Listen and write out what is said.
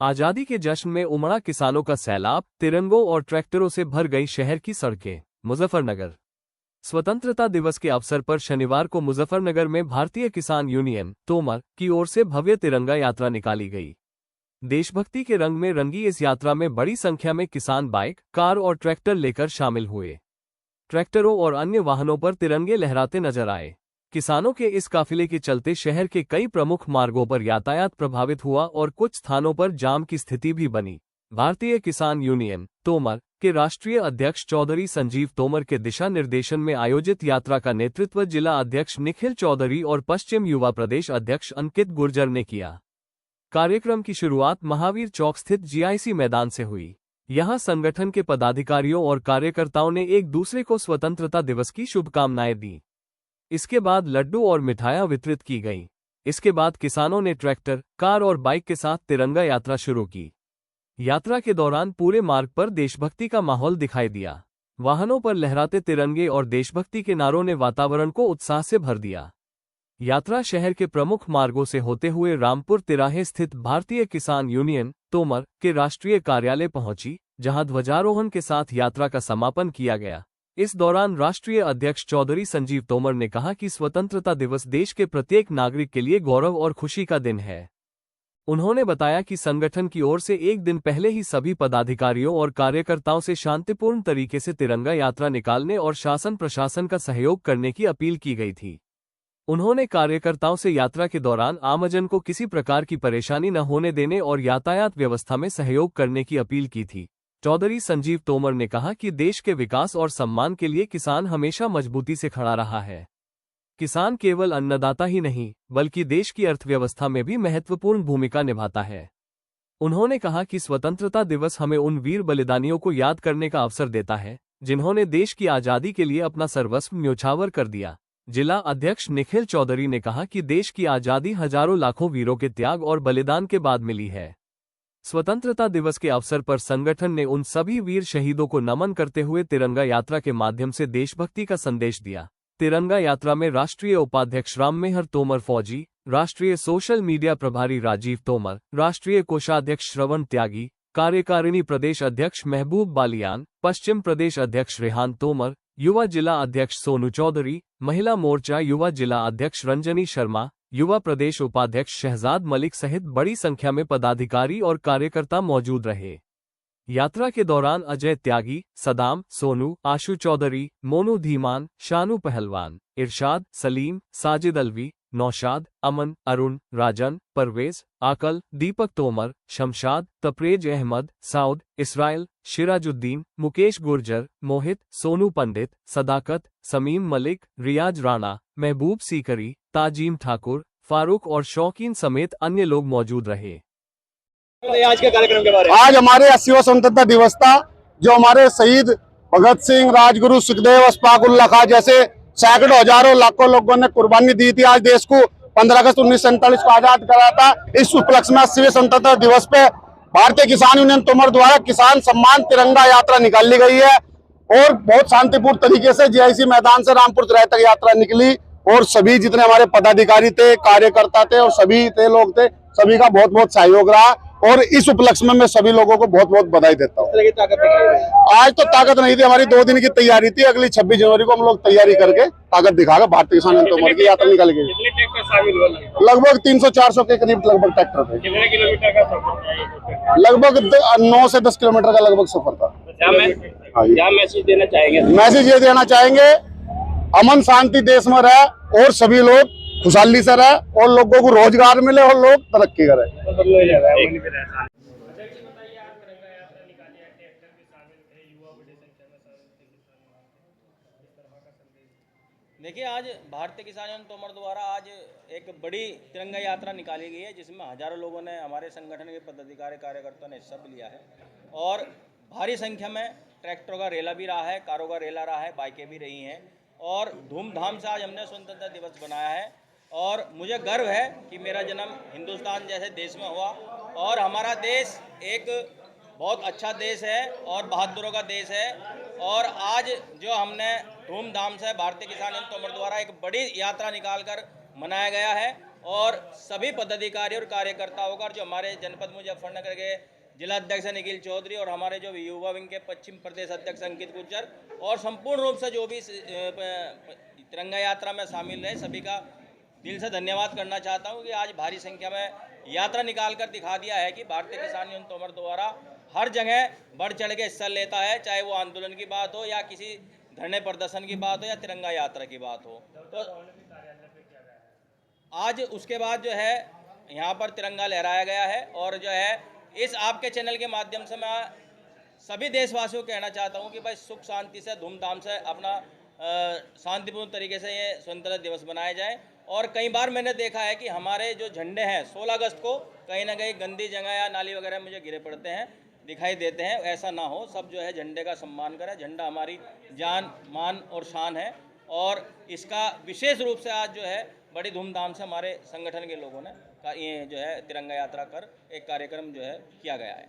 आजादी के जश्न में उमड़ा किसानों का सैलाब, तिरंगों और ट्रैक्टरों से भर गई शहर की सड़कें। मुजफ्फरनगर। स्वतंत्रता दिवस के अवसर पर शनिवार को मुजफ्फरनगर में भारतीय किसान यूनियन तोमर की ओर से भव्य तिरंगा यात्रा निकाली गई। देशभक्ति के रंग में रंगी इस यात्रा में बड़ी संख्या में किसान बाइक, कार और ट्रैक्टर लेकर शामिल हुए। ट्रैक्टरों और अन्य वाहनों पर तिरंगे लहराते नजर आए। किसानों के इस काफिले के चलते शहर के कई प्रमुख मार्गों पर यातायात प्रभावित हुआ और कुछ स्थानों पर जाम की स्थिति भी बनी। भारतीय किसान यूनियन तोमर के राष्ट्रीय अध्यक्ष चौधरी संजीव तोमर के दिशा निर्देशन में आयोजित यात्रा का नेतृत्व जिला अध्यक्ष निखिल चौधरी और पश्चिम युवा प्रदेश अध्यक्ष अंकित गुर्जर ने किया। कार्यक्रम की शुरुआत महावीर चौक स्थित जीआईसी मैदान से हुई। यहां संगठन के पदाधिकारियों और कार्यकर्ताओं ने एक दूसरे को स्वतंत्रता दिवस की शुभकामनाएं दी। इसके बाद लड्डू और मिठाइयां वितरित की गईं। इसके बाद किसानों ने ट्रैक्टर, कार और बाइक के साथ तिरंगा यात्रा शुरू की। यात्रा के दौरान पूरे मार्ग पर देशभक्ति का माहौल दिखाई दिया। वाहनों पर लहराते तिरंगे और देशभक्ति के नारों ने वातावरण को उत्साह से भर दिया। यात्रा शहर के प्रमुख मार्गों से होते हुए रामपुर तिराहे स्थित भारतीय किसान यूनियन तोमर के राष्ट्रीय कार्यालय पहुंची, जहां ध्वजारोहण के साथ यात्रा का समापन किया गया। इस दौरान राष्ट्रीय अध्यक्ष चौधरी संजीव तोमर ने कहा कि स्वतंत्रता दिवस देश के प्रत्येक नागरिक के लिए गौरव और खुशी का दिन है। उन्होंने बताया कि संगठन की ओर से एक दिन पहले ही सभी पदाधिकारियों और कार्यकर्ताओं से शांतिपूर्ण तरीके से तिरंगा यात्रा निकालने और शासन प्रशासन का सहयोग करने की अपील की गई थी। उन्होंने कार्यकर्ताओं से यात्रा के दौरान आमजन को किसी प्रकार की परेशानी न होने देने और यातायात व्यवस्था में सहयोग करने की अपील की थी। चौधरी संजीव तोमर ने कहा कि देश के विकास और सम्मान के लिए किसान हमेशा मजबूती से खड़ा रहा है। किसान केवल अन्नदाता ही नहीं, बल्कि देश की अर्थव्यवस्था में भी महत्वपूर्ण भूमिका निभाता है। उन्होंने कहा कि स्वतंत्रता दिवस हमें उन वीर बलिदानियों को याद करने का अवसर देता है, जिन्होंने देश की आजादी के लिए अपना सर्वस्व न्योछावर कर दिया। जिला अध्यक्ष निखिल चौधरी ने कहा कि देश की आजादी हजारों लाखों वीरों के त्याग और बलिदान के बाद मिली है। स्वतंत्रता दिवस के अवसर पर संगठन ने उन सभी वीर शहीदों को नमन करते हुए तिरंगा यात्रा के माध्यम से देशभक्ति का संदेश दिया। तिरंगा यात्रा में राष्ट्रीय उपाध्यक्ष राममेहर तोमर फौजी, राष्ट्रीय सोशल मीडिया प्रभारी राजीव तोमर, राष्ट्रीय कोषाध्यक्ष श्रवण त्यागी, कार्यकारिणी प्रदेश अध्यक्ष महबूब बालियान, पश्चिम प्रदेश अध्यक्ष रेहान तोमर, युवा जिला अध्यक्ष सोनू चौधरी, महिला मोर्चा युवा जिला अध्यक्ष रंजनी शर्मा, युवा प्रदेश उपाध्यक्ष शहजाद मलिक सहित बड़ी संख्या में पदाधिकारी और कार्यकर्ता मौजूद रहे। यात्रा के दौरान अजय त्यागी, सदाम, सोनू, आशु चौधरी, मोनू धीमान, शानू पहलवान, इरशाद, सलीम, साजिद अलवी, नौशाद, अमन, अरुण, राजन, परवेज, आकल, दीपक तोमर, शमशाद, तपरेज अहमद, साउद, इसराइल, शिराजुद्दीन, मुकेश गुर्जर, मोहित, सोनू पंडित, सदाकत, समीम मलिक, रियाज राणा, महबूब सीकरी, ताजीम ठाकुर, फारूक और शौकीन समेत अन्य लोग मौजूद रहे। आज के कार्यक्रम के बारे में आज हमारे 80वां स्वतंत्रता दिवस था, जो हमारे शहीद भगत सिंह, राजगुरु सुखदेव, अशफाक उल्लाह खां जैसे सैकड़ों हजारों लाखों लोगों ने कुर्बानी दी थी। आज देश को 15 अगस्त 1947 को आजाद करा था। इस उपलक्ष्य में 80वें स्वतंत्रता दिवस पे भारतीय किसान यूनियन तोमर द्वारा किसान सम्मान तिरंगा यात्रा निकाली गई है और बहुत शांतिपूर्ण तरीके से जीआईसी मैदान से रामपुर तिराहे तक यात्रा निकली और सभी जितने हमारे पदाधिकारी थे, कार्यकर्ता थे और सभी थे लोग थे, सभी का बहुत बहुत सहयोग रहा और इस उपलक्ष्य में मैं सभी लोगों को बहुत बहुत बधाई देता हूँ। आज तो ताकत नहीं थी, हमारी 2 दिन की तैयारी थी। अगली 26 जनवरी को हम लोग तैयारी करके ताकत दिखाकर भारतीय किसान यूनियन तोमर की यात्रा निकल गई। लगभग 300-400 के करीब लगभग ट्रैक्टर थे। कितने किलोमीटर का सफर? लगभग 9 से 10 किलोमीटर का लगभग सफर था। क्या मैसेज देना चाहेंगे? मैसेज ये देना चाहेंगे, अमन शांति देश में रहे और सभी लोग खुशहाली से रहे और लोगों को रोजगार मिले और लोग तरक्की करें। देखिए, आज भारतीय किसान यूनियन तोमर द्वारा आज एक बड़ी तिरंगा यात्रा निकाली गई है, जिसमें हजारों लोगों ने, हमारे संगठन के पदाधिकारी कार्यकर्ताओं ने हिस्सा भी लिया है और भारी संख्या में ट्रैक्टरों का रेला भी रहा है, कारों का रेला रहा है, बाइकें भी रही हैं और धूमधाम से आज हमने स्वतंत्रता दिवस बनाया है। और मुझे गर्व है कि मेरा जन्म हिंदुस्तान जैसे देश में हुआ और हमारा देश एक बहुत अच्छा देश है और बहादुरों का देश है। और आज जो हमने धूमधाम से भारतीय किसान यूनियन तोमर द्वारा एक बड़ी यात्रा निकालकर मनाया गया है, और सभी पदाधिकारी और कार्यकर्ताओं का, और जो हमारे जनपद मुजफ्फरनगर के जिला अध्यक्ष निखिल चौधरी और हमारे जो युवा विंग के पश्चिम प्रदेश अध्यक्ष अंकित गुज्जर और संपूर्ण रूप से जो भी तिरंगा यात्रा में शामिल रहे, सभी का दिल से धन्यवाद करना चाहता हूं कि आज भारी संख्या में यात्रा निकाल कर दिखा दिया है कि भारतीय किसान यूनियन तोमर द्वारा हर जगह बढ़ चढ़ के हिस्सा लेता है, चाहे वो आंदोलन की बात हो या किसी धरने प्रदर्शन की बात हो या तिरंगा यात्रा की बात हो। तो आज उसके बाद जो है यहाँ पर तिरंगा लहराया गया है, और जो है इस आपके चैनल के माध्यम से मैं सभी देशवासियों को कहना चाहता हूँ कि भाई सुख शांति से धूमधाम से अपना शांतिपूर्ण तरीके से ये स्वतंत्रता दिवस मनाया जाए। और कई बार मैंने देखा है कि हमारे जो झंडे हैं 16 अगस्त को कहीं ना कहीं गंदी जगह या नाली वगैरह मुझे गिरे पड़ते हैं, दिखाई देते हैं, ऐसा ना हो, सब जो है झंडे का सम्मान करें। झंडा हमारी जान मान और शान है, और इसका विशेष रूप से आज जो है बड़ी धूमधाम से हमारे संगठन के लोगों ने ये जो है तिरंगा यात्रा कर एक कार्यक्रम जो है किया गया है।